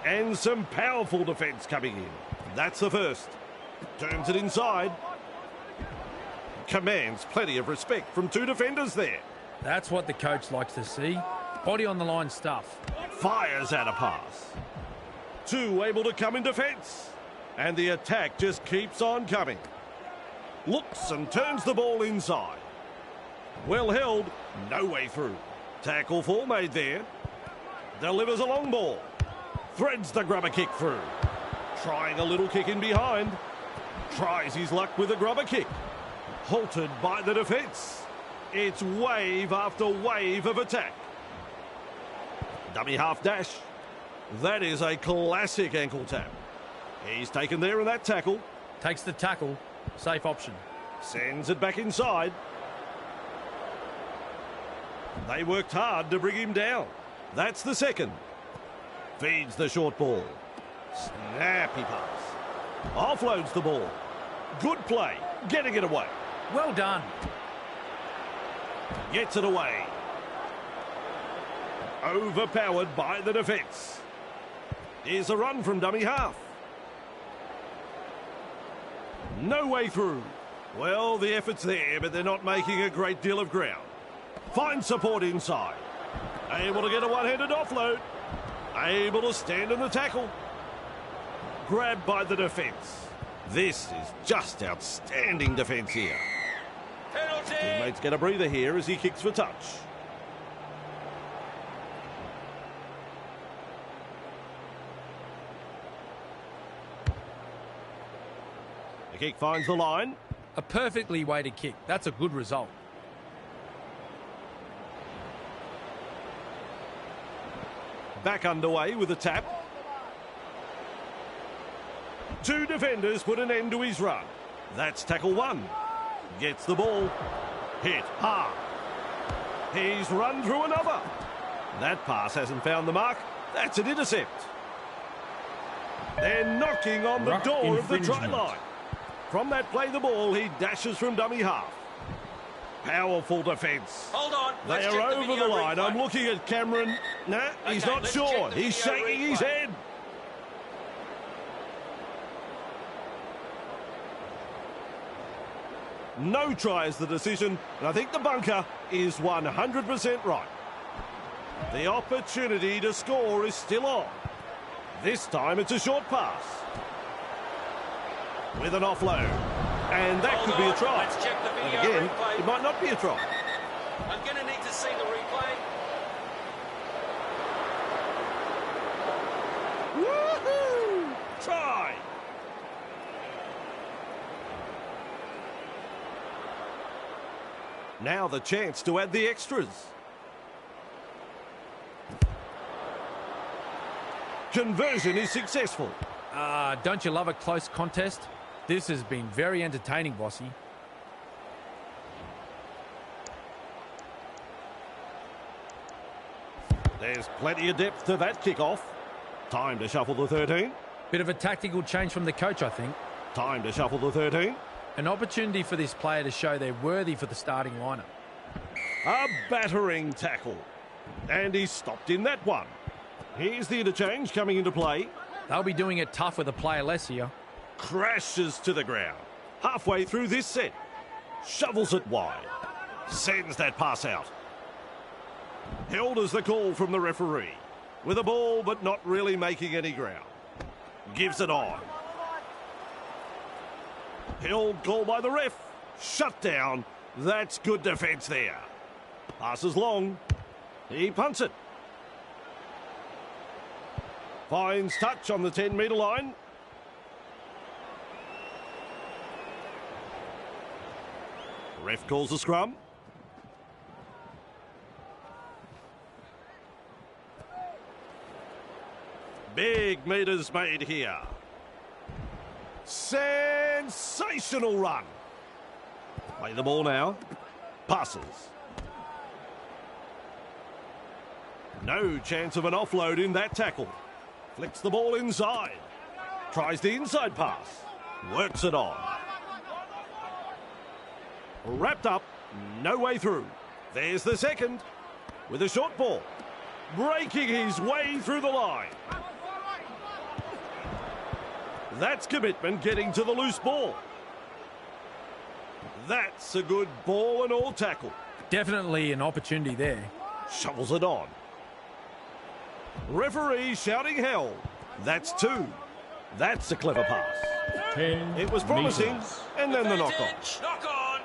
S1: And some powerful defence coming in. That's the first. Turns it inside. Commands plenty of respect from two defenders there.
S2: That's what the coach likes to see. Body on the line stuff.
S1: Fires out a pass. Two able to come in defence. And the attack just keeps on coming. Looks and turns the ball inside. Well held, no way through. Tackle full made there. Delivers a long ball. Threads the grubber kick through. Trying a little kick in behind. Tries his luck with a grubber kick. Halted by the defence. It's wave after wave of attack. Dummy half dash. That is a classic ankle tap. He's taken there in that tackle.
S2: Takes the tackle. Safe option.
S1: Sends it back inside. They worked hard to bring him down. That's the second. Feeds the short ball. Snappy pass. Offloads the ball. Good play. Getting it away.
S2: Well done.
S1: Gets it away. Overpowered by the defence. Here's a run from dummy half. No way through. Well, the effort's there, but they're not making a great deal of ground. Finds support inside. Able to get a one-handed offload. Able to stand in the tackle. Grabbed by the defence. This is just outstanding defence here.
S3: Penalty!
S1: Teammates get a breather here as he kicks for touch. The kick finds the line.
S2: A perfectly weighted kick. That's a good result.
S1: Back underway with a tap. Two defenders put an end to his run. That's tackle one. Gets the ball. Hit hard. He's run through another. That pass hasn't found the mark. That's an intercept. They're knocking on the door of the try line. From that play the ball, he dashes from dummy half. Powerful defence.
S3: Hold on.
S1: They are over the line. I'm looking at Cameron. Nah, he's not sure. He's shaking his head. No try is the decision, and I think the bunker is 100% right. The opportunity to score is still on. This time it's a short pass. With an offload. And that could be a try.
S3: Let's check the
S1: And
S3: video
S1: again,
S3: replay.
S1: it might not be a try.
S3: I'm going to need to see the replay.
S1: Woohoo! Try! Now the chance to add the extras. Conversion is successful.
S2: Don't you love a close contest? This has been very entertaining, Bossy.
S1: There's plenty of depth to that kick-off. Time to shuffle the 13.
S2: Bit of a tactical change from the coach, I think.
S1: Time to shuffle the 13.
S2: An opportunity for this player to show they're worthy for the starting lineup.
S1: A battering tackle. And he's stopped in that one. Here's the interchange coming into play.
S2: They'll be doing it tough with a player less here.
S1: Crashes to the ground. Halfway through this set. Shovels it wide. Sends that pass out. Held as the call from the referee. With a ball but not really making any ground. Gives it on. Held call by the ref. Shut down. That's good defence there. Passes long. He punts it. Finds touch on the 10-metre line. Ref calls a scrum. Big metres made here. Sensational run. Play the ball now. Passes. No chance of an offload in that tackle. Flicks the ball inside. Tries the inside pass. Works it on. Wrapped up. No way through. There's the second. With a short ball. Breaking his way through the line. That's commitment getting to the loose ball. That's a good ball and all tackle.
S2: Definitely an opportunity there.
S1: Shovels it on. Referee shouting hell. That's two. That's a clever pass. It was promising, and then the knock-on.
S3: Knock on.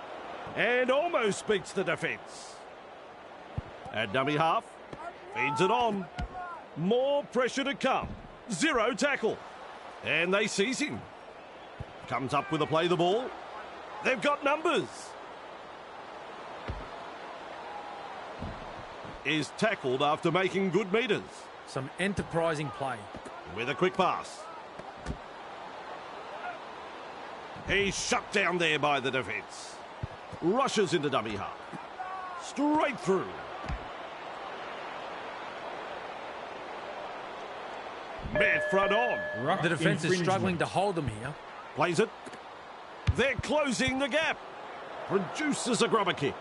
S1: And almost beats the defence. At dummy half, feeds it on. More pressure to come. Zero tackle. And they seize him. Comes up with a play the ball. They've got numbers. Is tackled after making good metres.
S2: Some enterprising play.
S1: With a quick pass. He's shut down there by the defence. Rushes into dummy half. Straight through. Met front on.
S2: The defence is struggling to hold them here.
S1: Plays it. They're closing the gap. Produces a grubber kick.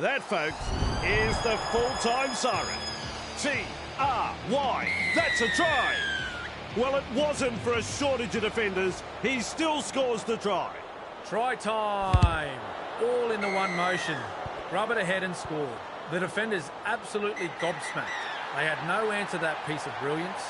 S1: That, folks, is the full-time siren. T-R-Y. That's a try. Well, it wasn't for a shortage of defenders. He still scores the try.
S2: Try time. All in the one motion. Rub it ahead and score. The defenders absolutely gobsmacked. They had no answer to that piece of brilliance.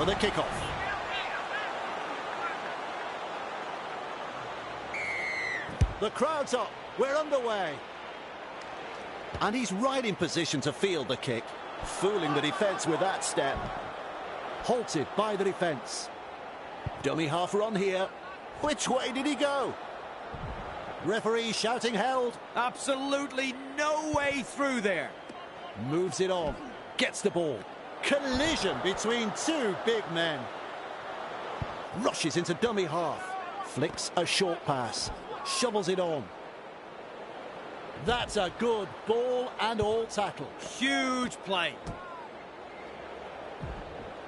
S4: for the kickoff. The crowd's up. We're underway. And he's right in position to field the kick, fooling the defence with that step. Halted by the defence. Dummy half run here. Which way did he go? Referee shouting held.
S2: Absolutely no way through there.
S4: Moves it on. Gets the ball. Collision between two big men. Rushes into dummy half. Flicks a short pass. Shovels it on. That's a good ball and all tackle.
S2: Huge play.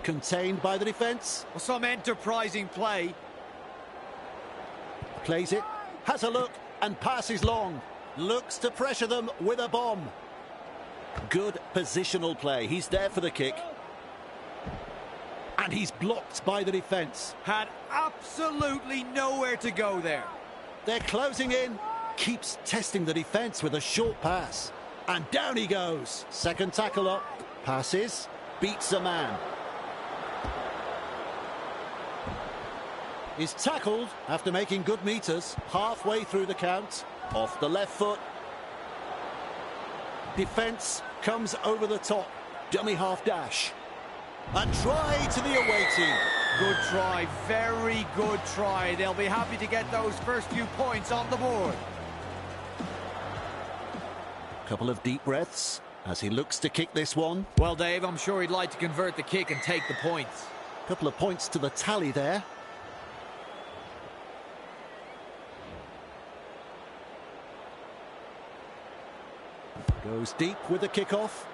S4: Contained by the defence.
S2: Some enterprising play.
S4: Plays it. Has a look and passes long. Looks to pressure them with a bomb. Good positional play. He's there for the kick. And he's blocked by the defence.
S2: Had absolutely nowhere to go there.
S4: They're closing in. Keeps testing the defence with a short pass. And down he goes. Second tackle up. Passes. Beats a man. Is tackled after making good meters. Halfway through the count. Off the left foot. Defence comes over the top. Dummy half dash. A try to the away team.
S2: Good try, very good try. They'll be happy to get those first few points on the board.
S4: Couple of deep breaths as he looks to kick this one.
S2: Well, Dave, I'm sure he'd like to convert the kick and take the points.
S4: Couple of points to the tally there. Goes deep with the kickoff.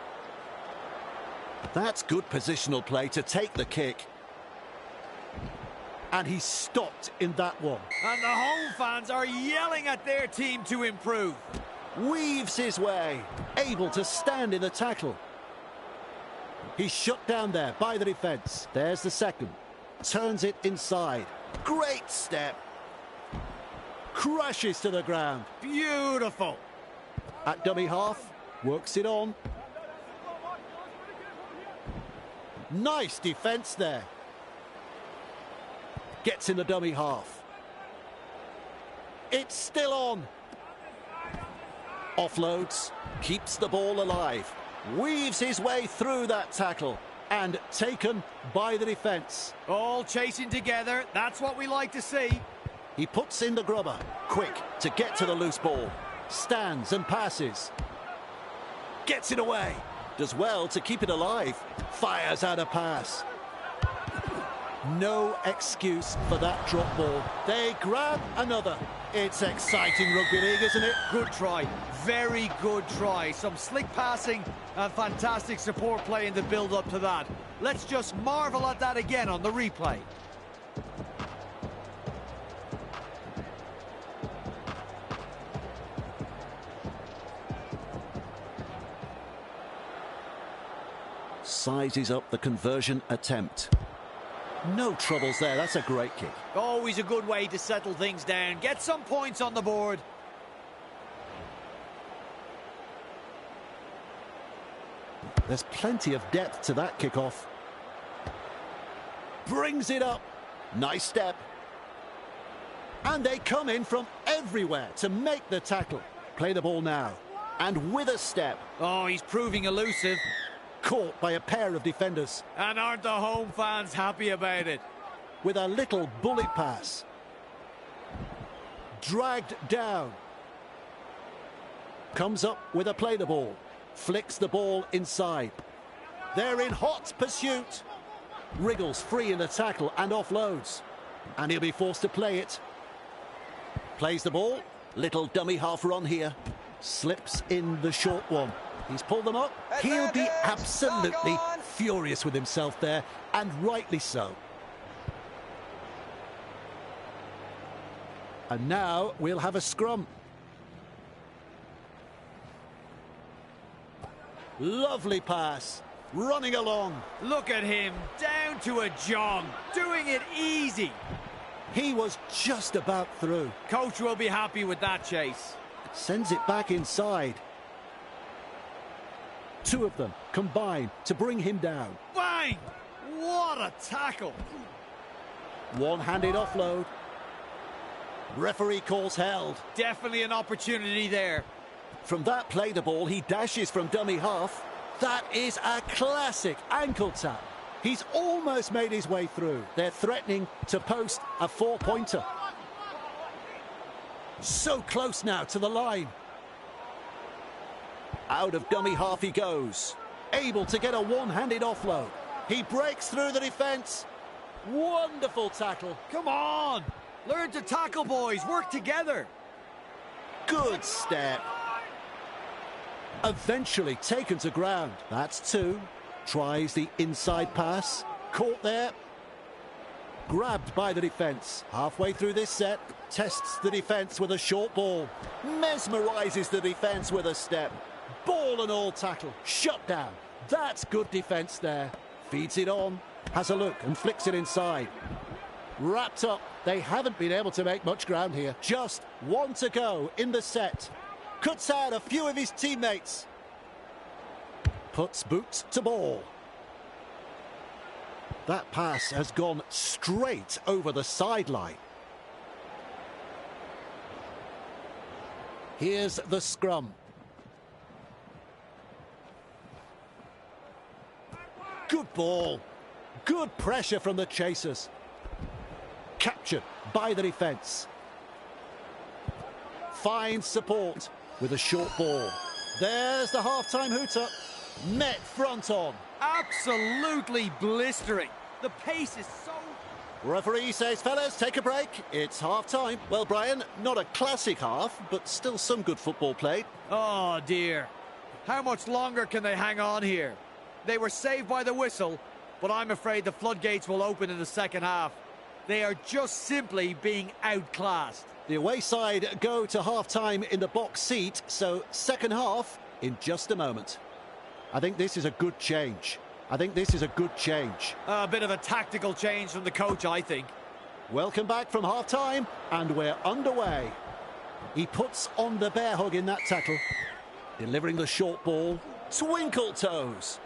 S4: That's good positional play to take the kick. And he's stopped in that one.
S2: And the home fans are yelling at their team to improve.
S4: Weaves his way, able to stand in the tackle. He's shut down there by the defence. There's the second. Turns it inside. Great step. Crashes to the ground.
S2: Beautiful.
S4: At dummy half, works it on. Nice defence there. Gets in the dummy half. It's still on. Offloads, keeps the ball alive. Weaves his way through that tackle. And taken by the defence.
S2: All chasing together, that's what we like to see.
S4: He puts in the grubber, quick to get to the loose ball. Stands and passes. Gets it away. Does well to keep it alive. Fires out a pass. No excuse for that drop ball. They grab another. It's exciting rugby league, isn't it?
S2: Good try. Very good try. Some slick passing and fantastic support play in the build-up to that. Let's just marvel at that again on the replay.
S4: Sizes up the conversion attempt. No troubles there. That's a great kick.
S2: Always a good way to settle things down. Get some points on the board.
S4: There's plenty of depth to that kickoff. Brings it up. Nice step. And they come in from everywhere to make the tackle. Play the ball now. And with a step.
S2: Oh, he's proving elusive.
S4: Caught by a pair of defenders.
S2: And aren't the home fans happy about it?
S4: With a little bullet pass. Dragged down. Comes up with a play the ball. Flicks the ball inside. They're in hot pursuit. Wriggles free in the tackle and offloads. And he'll be forced to play it. Plays the ball. Little dummy half run here. Slips in the short one. He's pulled them up. He'll be absolutely furious with himself there, and rightly so. And now we'll have a scrum. Lovely pass. Running along.
S2: Look at him, down to a jog, doing it easy.
S4: He was just about through.
S2: Coach will be happy with that chase.
S4: Sends it back inside. Two of them combine to bring him down.
S2: Bang!
S5: What a tackle!
S4: One-handed offload. Referee calls held.
S5: Definitely an opportunity there.
S4: From that play the ball, he dashes from dummy half. That is a classic ankle tap. He's almost made his way through. They're threatening to post a 4-pointer. So close now to the line. Out of dummy half he goes. Able to get a one-handed offload. He breaks through the defence. Wonderful tackle.
S5: Come on! Learn to tackle, boys. Work together.
S4: Good step. Eventually taken to ground. That's two. Tries the inside pass. Caught there. Grabbed by the defence. Halfway through this set. Tests the defence with a short ball. Mesmerises the defence with a step. Ball and all tackle. Shut down. That's good defence there. Feeds it on. Has a look and flicks it inside. Wrapped up. They haven't been able to make much ground here. Just one to go in the set. Cuts out a few of his teammates. Puts boots to ball. That pass has gone straight over the sideline. Here's the scrum. Good ball. Good pressure from the chasers. Captured by the defence. Finds support with a short ball. There's the half-time hooter. Met front on.
S5: Absolutely blistering. The pace is so...
S4: Referee says, fellas, take a break. It's half-time. Well, Brian, not a classic half, but still some good football played.
S5: Oh, dear. How much longer can they hang on here? They were saved by the whistle, but I'm afraid the floodgates will open in the second half. They are just simply being outclassed.
S4: The away side go to half-time in the box seat, so second half in just a moment. I think this is a good change. A
S5: bit of a tactical change from the coach, I think.
S4: Welcome back from half-time, and we're underway. He puts on the bear hug in that tackle. Delivering the short ball. Twinkle toes.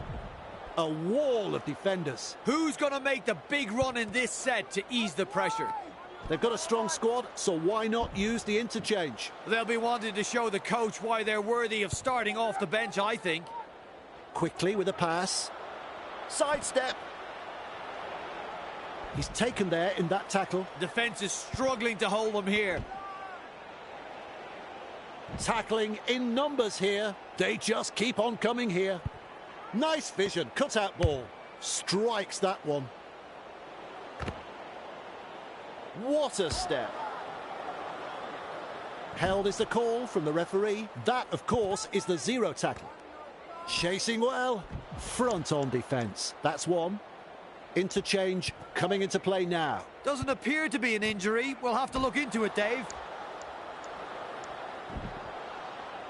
S4: A wall of defenders.
S5: Who's going to make the big run in this set to ease the pressure?
S4: They've got a strong squad, so why not use the interchange?
S5: They'll be wanting to show the coach why they're worthy of starting off the bench, I think.
S4: Quickly with a pass. Sidestep. He's taken there in that tackle.
S5: Defence is struggling to hold them here.
S4: Tackling in numbers here. They just keep on coming here. Nice vision. Cut-out ball. Strikes that one. What a step. Held is the call from the referee. That, of course, is the zero tackle. Chasing well. Front on defence. That's one. Interchange coming into play now.
S5: Doesn't appear to be an injury. We'll have to look into it, Dave.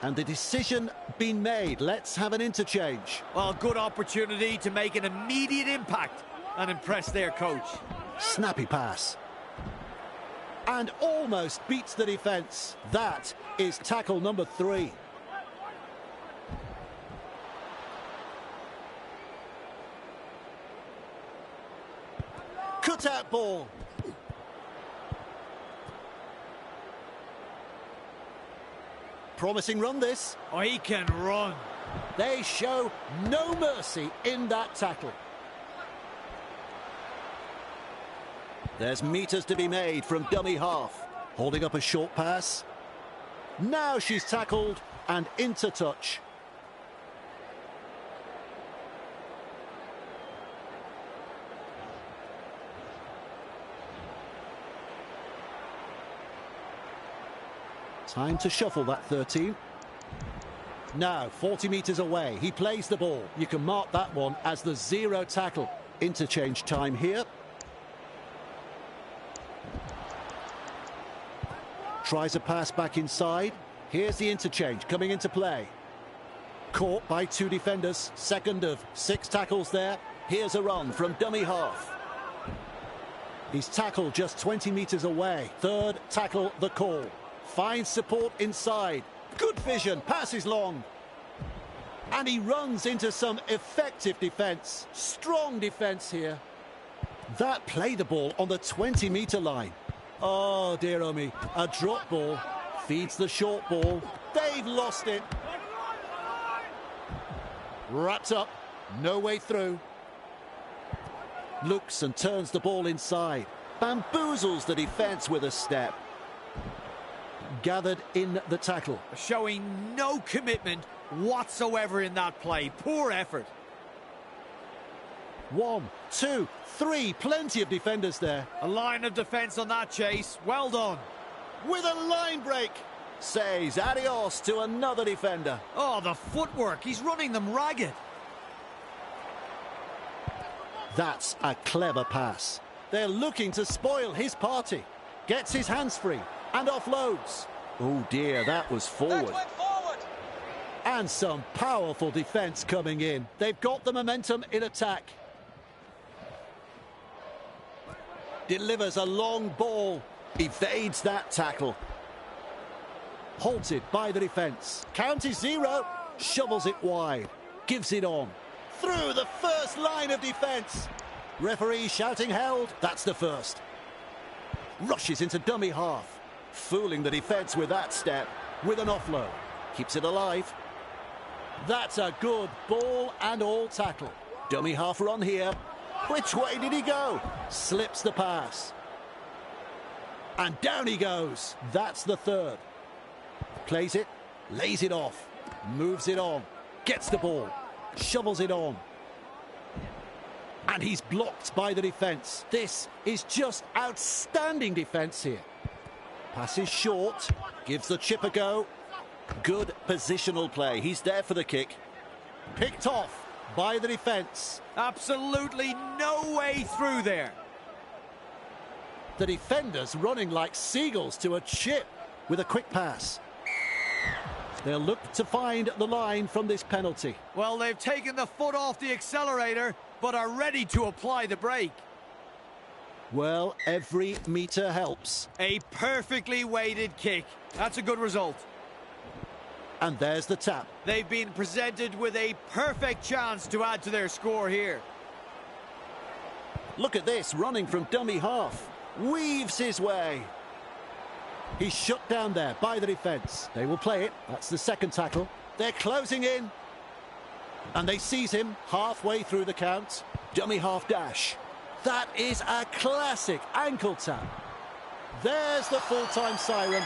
S4: And the decision been made. Let's have an interchange.
S5: Well, good opportunity to make an immediate impact and impress their coach.
S4: Snappy pass. And almost beats the defence. That is tackle number 3. Cut-out ball. Promising run this.
S5: Oh, he can run.
S4: They show no mercy in that tackle. There's meters to be made from dummy half. Holding up a short pass. Now she's tackled and into touch. Time to shuffle that 13. Now, 40 metres away, he plays the ball. You can mark that one as the zero tackle. Interchange time here. Tries a pass back inside. Here's the interchange coming into play. Caught by 2 defenders. Second of 6 tackles there. Here's a run from dummy half. He's tackled just 20 metres away. Third tackle the call. Finds support inside. Good vision. Passes long. And he runs into some effective defence. Strong defence here. That played the ball on the 20-metre line. Oh, dear oh me. A drop ball. Feeds the short ball. They've lost it. Wrapped up. No way through. Looks and turns the ball inside. Bamboozles the defence with a step. Gathered in the tackle.
S5: Showing no commitment whatsoever in that play. Poor effort.
S4: 1, 2, 3. Plenty of defenders there.
S5: A line of defence on that chase. Well done.
S4: With a line break. Says adios to another defender.
S5: Oh, the footwork. He's running them ragged.
S4: That's a clever pass. They're looking to spoil his party. Gets his hands free and offloads. Oh dear, that was forward. And some powerful defence coming in. They've got the momentum in attack. Delivers a long ball. Evades that tackle. Halted by the defence. Count is 0. Shovels it wide. Gives it on. Through the first line of defence. Referee shouting held. That's the first. Rushes into dummy half. Fooling the defence with that step. With an offload. Keeps it alive. That's a good ball and all tackle. Dummy half run here. Which way did he go? Slips the pass. And down he goes. That's the third. Plays it. Lays it off. Moves it on. Gets the ball. Shovels it on. And he's blocked by the defence. This is just outstanding defence here. Passes short. Gives the chip a go. Good positional play. He's there for the kick. Picked off by the defence.
S5: Absolutely no way through there.
S4: The defenders running like seagulls to a chip with a quick pass. They'll look to find the line from this penalty.
S5: Well, they've taken the foot off the accelerator, but are ready to apply the brake.
S4: Well, every metre helps.
S5: A perfectly weighted kick. That's a good result.
S4: And there's the tap.
S5: They've been presented with a perfect chance to add to their score here.
S4: Look at this, running from dummy half. Weaves his way. He's shut down there by the defence. They will play it. That's the second tackle. They're closing in. And they seize him halfway through the count. Dummy half dash. That is a classic ankle tap. There's the full-time siren.